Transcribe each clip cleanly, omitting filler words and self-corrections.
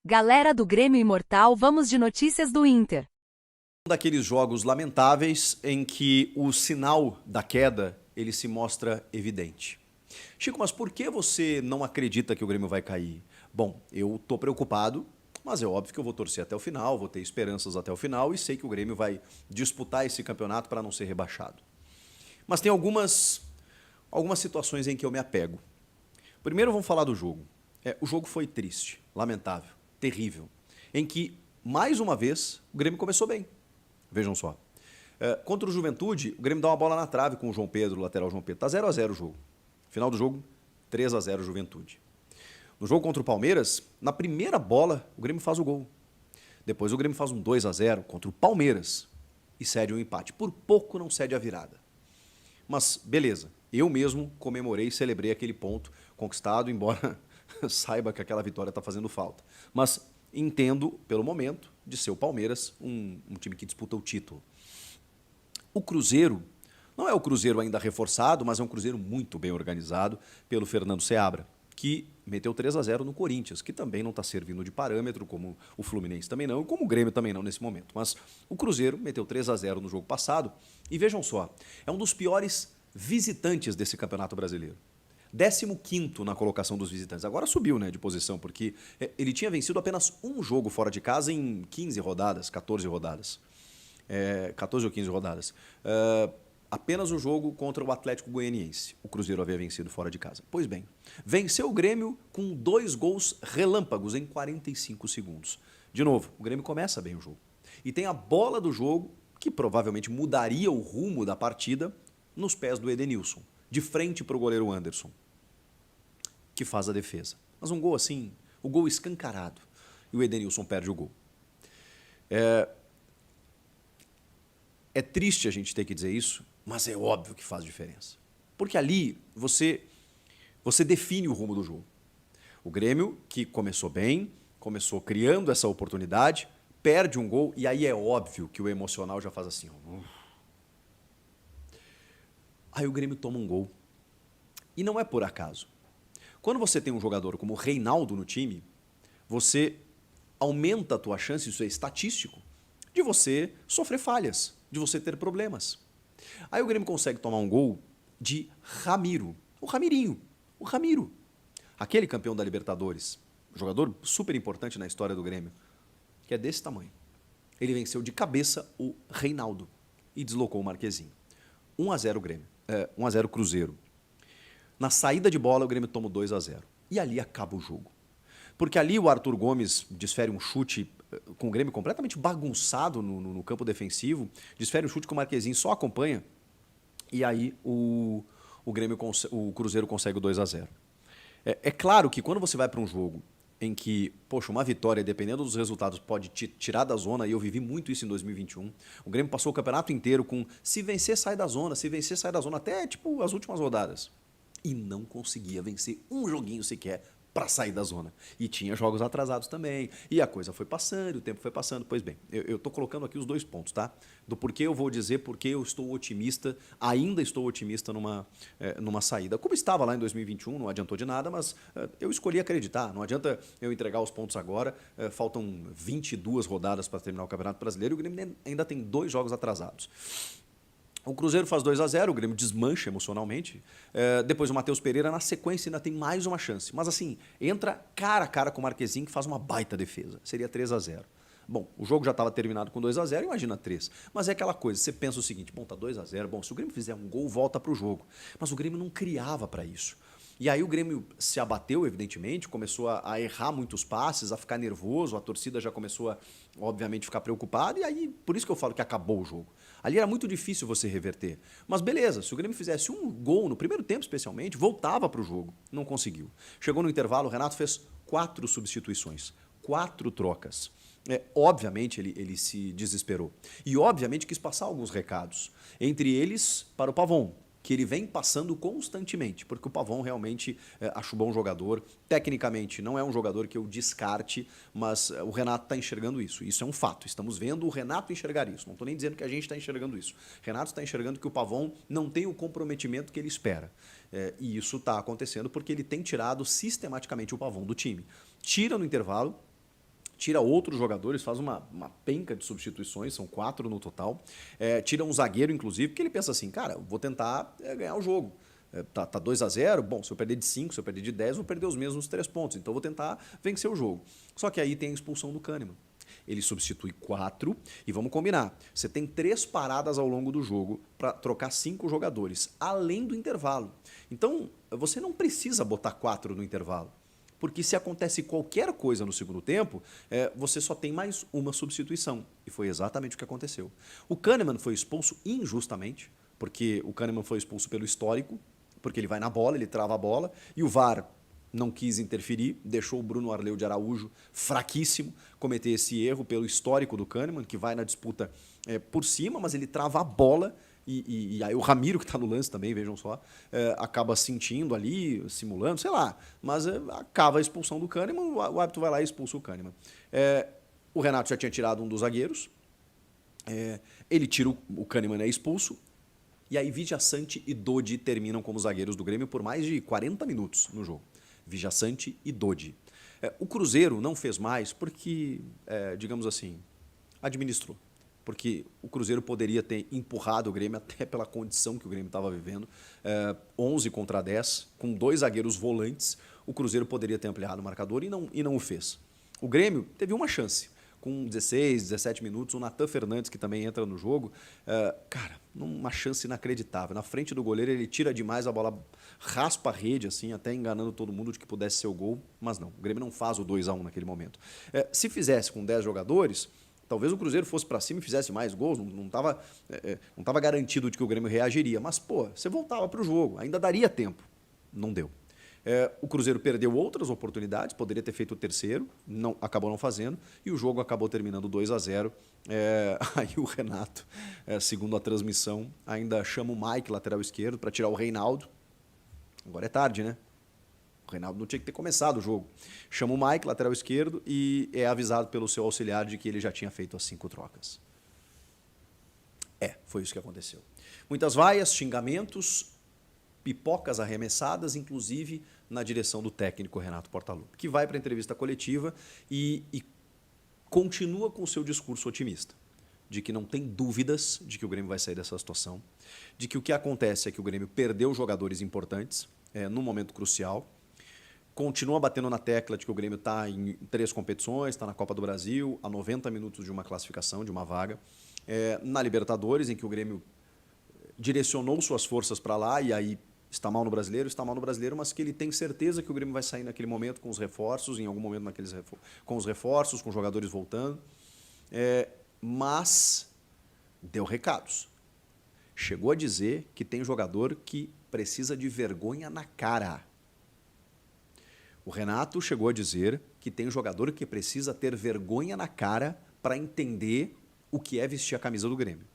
Galera do Grêmio Imortal, vamos de notícias do Inter. Um daqueles jogos lamentáveis em que o sinal da queda ele se mostra evidente. Chico, mas por que você não acredita que o Grêmio vai cair? Bom, eu tô preocupado, mas é óbvio que eu vou torcer até o final, vou ter esperanças até o final e sei que o Grêmio vai disputar esse campeonato para não ser rebaixado. Mas tem algumas situações em que eu me apego. Primeiro vamos falar do jogo. O jogo foi triste, lamentável, terrível, em que, mais uma vez, o Grêmio começou bem. Vejam só. Contra o Juventude, o Grêmio dá uma bola na trave com o João Pedro, o lateral João Pedro. Tá 0-0 o jogo. Final do jogo, 3-0 Juventude. No jogo contra o Palmeiras, na primeira bola, o Grêmio faz o gol. Depois o Grêmio faz um 2-0 contra o Palmeiras e cede um empate. Por pouco não cede a virada. Mas, beleza. Eu mesmo comemorei e celebrei aquele ponto conquistado, embora saiba que aquela vitória está fazendo falta. Mas entendo, pelo momento, de ser o Palmeiras um time que disputa o título. O Cruzeiro não é o Cruzeiro ainda reforçado, mas é um Cruzeiro muito bem organizado pelo Fernando Seabra, que meteu 3-0 no Corinthians, que também não está servindo de parâmetro, como o Fluminense também não, e como o Grêmio também não nesse momento. Mas o Cruzeiro meteu 3-0 no jogo passado, e vejam só, é um dos piores visitantes desse Campeonato Brasileiro. 15º na colocação dos visitantes. Agora subiu, né, de posição, porque ele tinha vencido apenas um jogo fora de casa em 15 rodadas, 14 rodadas. 14 ou 15 rodadas. Apenas o jogo contra o Atlético Goianiense. O Cruzeiro havia vencido fora de casa. Pois bem, venceu o Grêmio com 2 gols relâmpagos em 45 segundos. De novo, o Grêmio começa bem o jogo. E tem a bola do jogo, que provavelmente mudaria o rumo da partida, nos pés do Edenilson, de frente para o goleiro Anderson, que faz a defesa. Mas um gol assim, o gol escancarado, e o Edenilson perde o gol. É triste a gente ter que dizer isso, mas é óbvio que faz diferença. Porque ali você define o rumo do jogo. O Grêmio, que começou bem, começou criando essa oportunidade, perde um gol, e aí é óbvio que o emocional já faz assim. Aí o Grêmio toma um gol. E não é por acaso. Quando você tem um jogador como o Reinaldo no time, você aumenta a tua chance, isso é estatístico, de você sofrer falhas, de você ter problemas. Aí o Grêmio consegue tomar um gol de Ramiro, o Ramirinho, o Ramiro, aquele campeão da Libertadores, jogador super importante na história do Grêmio, que é desse tamanho. Ele venceu de cabeça o Reinaldo e deslocou o Marquezinho. 1-0 Grêmio, 1-0 Cruzeiro. Na saída de bola, o Grêmio toma o 2-0. E ali acaba o jogo. Porque ali o Arthur Gomes desfere um chute com o Grêmio completamente bagunçado no campo defensivo, desfere um chute que o Marquezinho só acompanha, e aí o Cruzeiro consegue o 2-0. É claro que quando você vai para um jogo em que, poxa, uma vitória, dependendo dos resultados, pode te tirar da zona, e eu vivi muito isso em 2021, o Grêmio passou o campeonato inteiro com se vencer, sai da zona, se vencer, sai da zona, até tipo as últimas rodadas. E não conseguia vencer um joguinho sequer para sair da zona. E tinha jogos atrasados também. E a coisa foi passando, o tempo foi passando. Pois bem, eu estou colocando aqui os 2 pontos, tá? Do porquê eu vou dizer porque eu estou otimista, ainda estou otimista numa saída. Como estava lá em 2021, não adiantou de nada, mas eu escolhi acreditar. Não adianta eu entregar os pontos agora. Faltam 22 rodadas para terminar o Campeonato Brasileiro e o Grêmio ainda tem 2 jogos atrasados. O Cruzeiro faz 2-0, o Grêmio desmancha emocionalmente. Depois o Matheus Pereira, na sequência, ainda tem mais uma chance. Mas assim, entra cara a cara com o Marquezinho, que faz uma baita defesa. Seria 3-0. Bom, o jogo já estava terminado com 2-0, imagina 3. Mas é aquela coisa, você pensa o seguinte, bom, tá 2-0, bom, se o Grêmio fizer um gol, volta para o jogo. Mas o Grêmio não criava para isso. E aí o Grêmio se abateu, evidentemente, começou a errar muitos passes, a ficar nervoso, a torcida já começou a, obviamente, ficar preocupada, e aí, por isso que eu falo que acabou o jogo. Ali era muito difícil você reverter. Mas beleza, se o Grêmio fizesse um gol, no primeiro tempo especialmente, voltava para o jogo. Não conseguiu. Chegou no intervalo, o Renato fez 4 substituições, 4 trocas. Obviamente ele se desesperou. E obviamente quis passar alguns recados. Entre eles, para o Pavon, que ele vem passando constantemente, porque o Pavon realmente acho bom jogador. Tecnicamente não é um jogador que eu descarte, mas o Renato está enxergando isso. Isso é um fato. Estamos vendo o Renato enxergar isso. Não estou nem dizendo que a gente está enxergando isso. O Renato está enxergando que o Pavon não tem o comprometimento que ele espera. E isso está acontecendo porque ele tem tirado sistematicamente o Pavon do time. Tira no intervalo, tira outros jogadores, faz uma penca de substituições, são 4 no total. Tira um zagueiro, inclusive, porque ele pensa assim, cara, vou tentar ganhar o jogo. Tá 2-0, bom, se eu perder de 5, se eu perder de 10, vou perder os mesmos 3 pontos. Então vou tentar vencer o jogo. Só que aí tem a expulsão do Kahneman. Ele substitui 4 e vamos combinar. Você tem 3 paradas ao longo do jogo para trocar 5 jogadores, além do intervalo. Então, você não precisa botar 4 no intervalo. Porque se acontece qualquer coisa no segundo tempo, você só tem mais uma substituição. E foi exatamente o que aconteceu. O Kahneman foi expulso injustamente, porque o Kahneman foi expulso pelo histórico, porque ele vai na bola, ele trava a bola, e o VAR não quis interferir, deixou o Bruno Arleu de Araújo fraquíssimo cometer esse erro pelo histórico do Kahneman, que vai na disputa por cima, mas ele trava a bola e aí o Ramiro, que está no lance também, vejam só, acaba sentindo ali, simulando, sei lá, mas acaba a expulsão do Kahneman, o árbitro vai lá e expulsa o Kahneman. O Renato já tinha tirado um dos zagueiros, ele tira o Kahneman, é expulso, e aí Vijaçante e Dodi terminam como zagueiros do Grêmio por mais de 40 minutos no jogo. Vijaçante e Dodi. O Cruzeiro não fez mais porque, digamos assim, administrou. Porque o Cruzeiro poderia ter empurrado o Grêmio até pela condição que o Grêmio estava vivendo. 11 contra 10, com 2 zagueiros volantes, o Cruzeiro poderia ter ampliado o marcador e não o fez. O Grêmio teve uma chance. Com 16, 17 minutos, o Natan Fernandes, que também entra no jogo, cara, uma chance inacreditável. Na frente do goleiro, ele tira demais, a bola raspa a rede, assim, até enganando todo mundo de que pudesse ser o gol, mas não, o Grêmio não faz o 2-1 naquele momento. Se fizesse com 10 jogadores, talvez o Cruzeiro fosse para cima e fizesse mais gols, não estava garantido de que o Grêmio reagiria, mas, pô, você voltava para o jogo, ainda daria tempo. Não deu. O Cruzeiro perdeu outras oportunidades, poderia ter feito o terceiro, acabou não fazendo, e o jogo acabou terminando 2-0. Aí o Renato, segundo a transmissão, ainda chama o Mike, lateral esquerdo, para tirar o Reinaldo. Agora é tarde, né? O Reinaldo não tinha que ter começado o jogo. Chama o Mike, lateral esquerdo, e é avisado pelo seu auxiliar de que ele já tinha feito as 5 trocas. Foi isso que aconteceu. Muitas vaias, xingamentos, pipocas arremessadas, inclusive na direção do técnico Renato Portaluppi, que vai para a entrevista coletiva e continua com o seu discurso otimista, de que não tem dúvidas de que o Grêmio vai sair dessa situação, de que o que acontece é que o Grêmio perdeu jogadores importantes num momento crucial, continua batendo na tecla de que o Grêmio está em 3 competições, está na Copa do Brasil, a 90 minutos de uma classificação, de uma vaga, na Libertadores, em que o Grêmio direcionou suas forças para lá e aí está mal no brasileiro, mas que ele tem certeza que o Grêmio vai sair naquele momento com os reforços, em algum momento com os reforços, com os jogadores voltando. Mas deu recados. Chegou a dizer que tem jogador que precisa de vergonha na cara. O Renato chegou a dizer que tem jogador que precisa ter vergonha na cara para entender o que é vestir a camisa do Grêmio.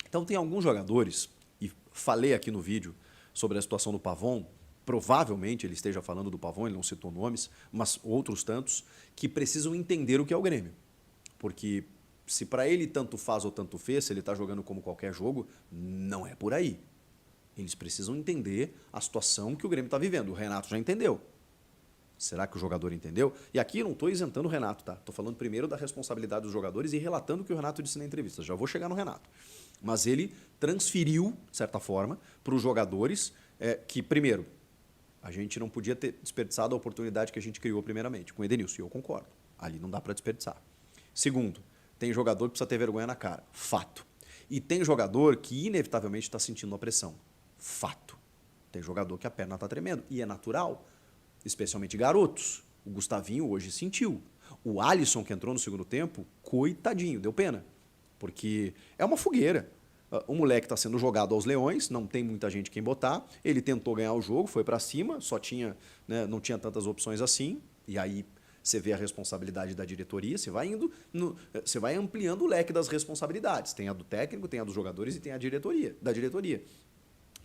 Então tem alguns jogadores, e falei aqui no vídeo sobre a situação do Pavon, provavelmente ele esteja falando do Pavon, ele não citou nomes, mas outros tantos, que precisam entender o que é o Grêmio. Porque se para ele tanto faz ou tanto fez, se ele está jogando como qualquer jogo, não é por aí. Eles precisam entender a situação que o Grêmio está vivendo. O Renato já entendeu. Será que o jogador entendeu? E aqui eu não estou isentando o Renato, tá? Estou falando primeiro da responsabilidade dos jogadores e relatando o que o Renato disse na entrevista. Já vou chegar no Renato. Mas ele transferiu, de certa forma, para os jogadores que, primeiro, a gente não podia ter desperdiçado a oportunidade que a gente criou primeiramente, com o Edenilson, e eu concordo. Ali não dá para desperdiçar. Segundo, tem jogador que precisa ter vergonha na cara. Fato. E tem jogador que inevitavelmente está sentindo a pressão. Fato. Tem jogador que a perna está tremendo. E é natural. Especialmente garotos. O Gustavinho hoje sentiu. O Alisson, que entrou no segundo tempo, coitadinho, deu pena. Porque é uma fogueira. O moleque está sendo jogado aos leões, não tem muita gente quem botar. Ele tentou ganhar o jogo, foi para cima, não tinha tantas opções assim. E aí você vê a responsabilidade da diretoria, você vai ampliando o leque das responsabilidades. Tem a do técnico, tem a dos jogadores e tem a da diretoria.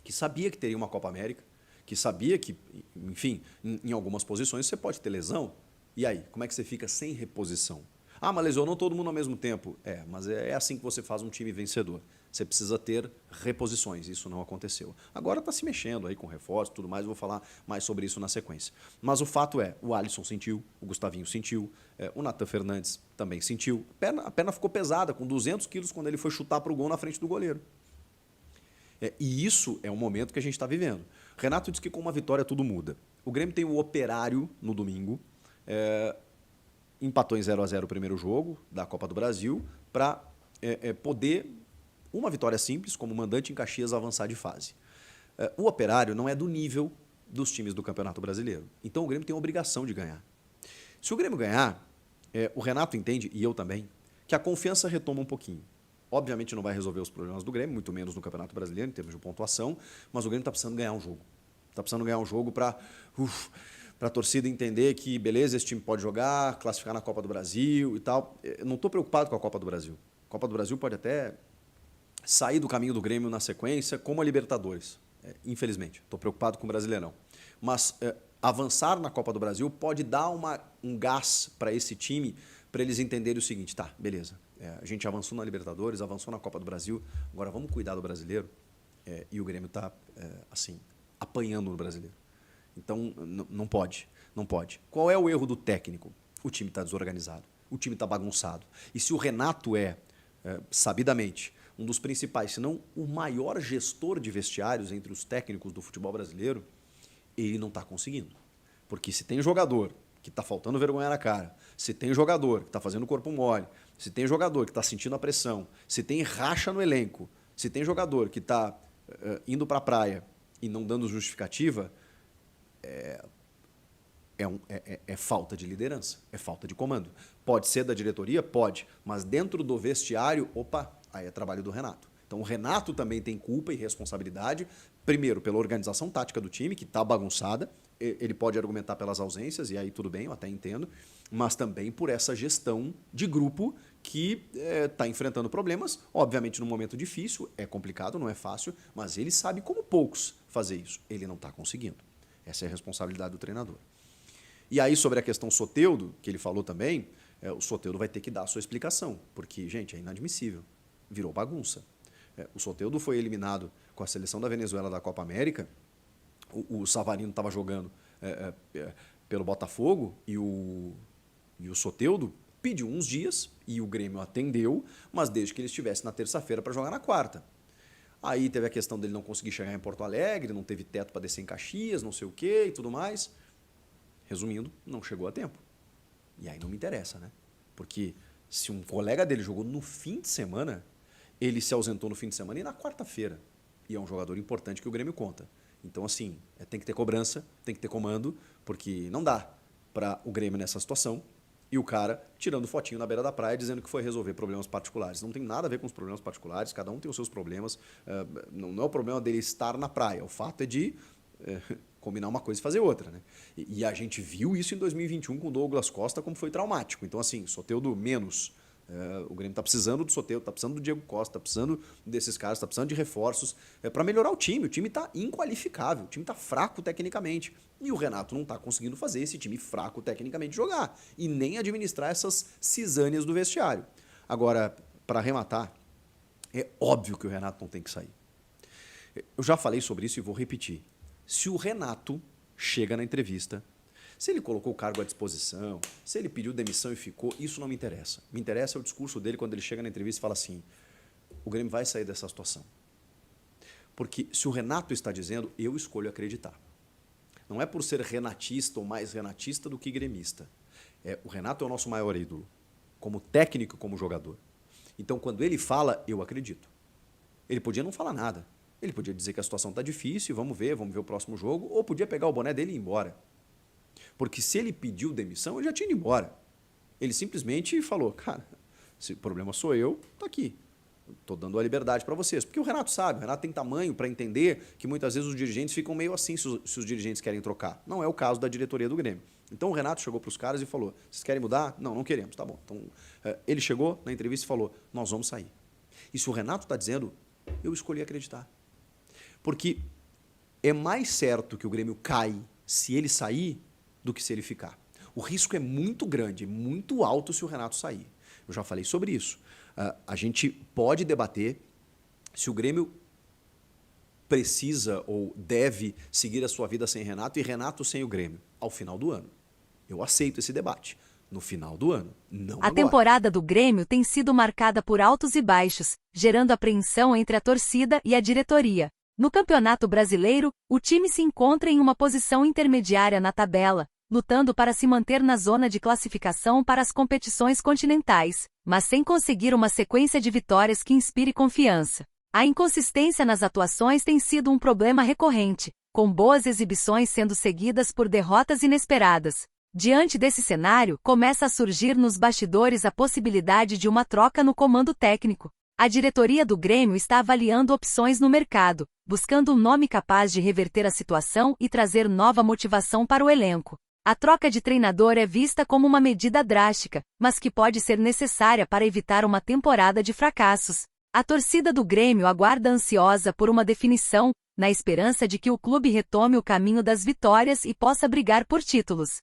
Que sabia que teria uma Copa América, que sabia que, enfim, em algumas posições você pode ter lesão. E aí, como é que você fica sem reposição? Ah, mas lesionou todo mundo ao mesmo tempo. Mas é assim que você faz um time vencedor. Você precisa ter reposições. Isso não aconteceu. Agora está se mexendo aí com reforço e tudo mais. Eu vou falar mais sobre isso na sequência. Mas o fato é, o Alisson sentiu, o Gustavinho sentiu, o Nathan Fernandes também sentiu. A perna ficou pesada, com 200 quilos, quando ele foi chutar para o gol na frente do goleiro. E isso é um momento que a gente está vivendo. Renato disse que com uma vitória tudo muda. O Grêmio tem o Operário no domingo. Empatou em 0-0 o primeiro jogo da Copa do Brasil para poder, uma vitória simples, como mandante em Caxias, avançar de fase. O Operário não é do nível dos times do Campeonato Brasileiro. Então o Grêmio tem a obrigação de ganhar. Se o Grêmio ganhar, o Renato entende, e eu também, que a confiança retoma um pouquinho. Obviamente não vai resolver os problemas do Grêmio, muito menos no Campeonato Brasileiro, em termos de pontuação, mas o Grêmio está precisando ganhar um jogo. Está precisando ganhar um jogo para a torcida entender que, beleza, esse time pode jogar, classificar na Copa do Brasil e tal. Eu não estou preocupado com a Copa do Brasil. A Copa do Brasil pode até sair do caminho do Grêmio na sequência, como a Libertadores, infelizmente. Estou preocupado com o Brasileirão. Mas avançar na Copa do Brasil pode dar um gás para esse time, para eles entenderem o seguinte, tá, beleza, a gente avançou na Libertadores, avançou na Copa do Brasil, agora vamos cuidar do brasileiro, e o Grêmio está, assim, apanhando no brasileiro. Então, não pode. Qual é o erro do técnico? O time está desorganizado, o time está bagunçado. E se o Renato sabidamente, um dos principais, se não o maior gestor de vestiários entre os técnicos do futebol brasileiro, ele não está conseguindo. Porque se tem jogador que está faltando vergonha na cara, se tem jogador que está fazendo corpo mole, se tem jogador que está sentindo a pressão, se tem racha no elenco, se tem jogador que está indo para a praia e não dando justificativa, é falta de liderança, é falta de comando. Pode ser da diretoria? Pode, mas dentro do vestiário, aí é trabalho do Renato. Então o Renato também tem culpa e responsabilidade, primeiro pela organização tática do time, que está bagunçada, ele pode argumentar pelas ausências, e aí tudo bem, eu até entendo, mas também por essa gestão de grupo que está enfrentando problemas, obviamente num momento difícil, é complicado, não é fácil, mas ele sabe como poucos fazer isso. Ele não está conseguindo. Essa é a responsabilidade do treinador. E aí sobre a questão Soteldo, que ele falou também, o Soteldo vai ter que dar a sua explicação, porque, gente, é inadmissível. Virou bagunça. O Soteldo foi eliminado com a seleção da Venezuela da Copa América, o Savarino estava jogando pelo Botafogo e o Soteldo pediu uns dias e o Grêmio atendeu, mas desde que ele estivesse na terça-feira para jogar na quarta. Aí teve a questão dele não conseguir chegar em Porto Alegre, não teve teto para descer em Caxias, não sei o quê e tudo mais. Resumindo, não chegou a tempo. E aí não me interessa, né? Porque se um colega dele jogou no fim de semana, ele se ausentou no fim de semana e na quarta-feira. E é um jogador importante que o Grêmio conta. Então, assim, tem que ter cobrança, tem que ter comando, porque não dá para o Grêmio nessa situação e o cara tirando fotinho na beira da praia dizendo que foi resolver problemas particulares. Não tem nada a ver com os problemas particulares, cada um tem os seus problemas. Não é o problema dele estar na praia, o fato é de combinar uma coisa e fazer outra, né? E a gente viu isso em 2021 com o Douglas Costa, como foi traumático. Então, assim, Soteldo menos. O Grêmio está precisando do Soteldo, está precisando do Diego Costa, está precisando desses caras, está precisando de reforços para melhorar o time. O time está inqualificável, o time está fraco tecnicamente. E o Renato não está conseguindo fazer esse time fraco tecnicamente jogar e nem administrar essas cisâneas do vestiário. Agora, para arrematar, é óbvio que o Renato não tem que sair. Eu já falei sobre isso e vou repetir. Se o Renato chega na entrevista, se ele colocou o cargo à disposição, se ele pediu demissão e ficou, isso não me interessa. Me interessa o discurso dele quando ele chega na entrevista e fala assim, o Grêmio vai sair dessa situação. Porque se o Renato está dizendo, eu escolho acreditar. Não é por ser renatista ou mais renatista do que gremista. O Renato é o nosso maior ídolo, como técnico e como jogador. Então, quando ele fala, eu acredito. Ele podia não falar nada. Ele podia dizer que a situação está difícil, vamos ver o próximo jogo, ou podia pegar o boné dele e ir embora. Porque se ele pediu demissão, ele já tinha ido embora. Ele simplesmente falou, cara, se o problema sou eu, tô aqui. Estou dando a liberdade para vocês. Porque o Renato sabe, o Renato tem tamanho para entender que muitas vezes os dirigentes ficam meio assim se os dirigentes querem trocar. Não é o caso da diretoria do Grêmio. Então o Renato chegou para os caras e falou, vocês querem mudar? Não, não queremos, tá bom. Então ele chegou na entrevista e falou, nós vamos sair. E se o Renato está dizendo, eu escolhi acreditar. Porque é mais certo que o Grêmio cai se ele sair do que se ele ficar. O risco é muito grande, muito alto se o Renato sair. Eu já falei sobre isso. A gente pode debater se o Grêmio precisa ou deve seguir a sua vida sem Renato e Renato sem o Grêmio ao final do ano. Eu aceito esse debate. No final do ano, não agora. A temporada do Grêmio tem sido marcada por altos e baixos, gerando apreensão entre a torcida e a diretoria. No Campeonato Brasileiro, o time se encontra em uma posição intermediária na tabela, lutando para se manter na zona de classificação para as competições continentais, mas sem conseguir uma sequência de vitórias que inspire confiança. A inconsistência nas atuações tem sido um problema recorrente, com boas exibições sendo seguidas por derrotas inesperadas. Diante desse cenário, começa a surgir nos bastidores a possibilidade de uma troca no comando técnico. A diretoria do Grêmio está avaliando opções no mercado, buscando um nome capaz de reverter a situação e trazer nova motivação para o elenco. A troca de treinador é vista como uma medida drástica, mas que pode ser necessária para evitar uma temporada de fracassos. A torcida do Grêmio aguarda ansiosa por uma definição, na esperança de que o clube retome o caminho das vitórias e possa brigar por títulos.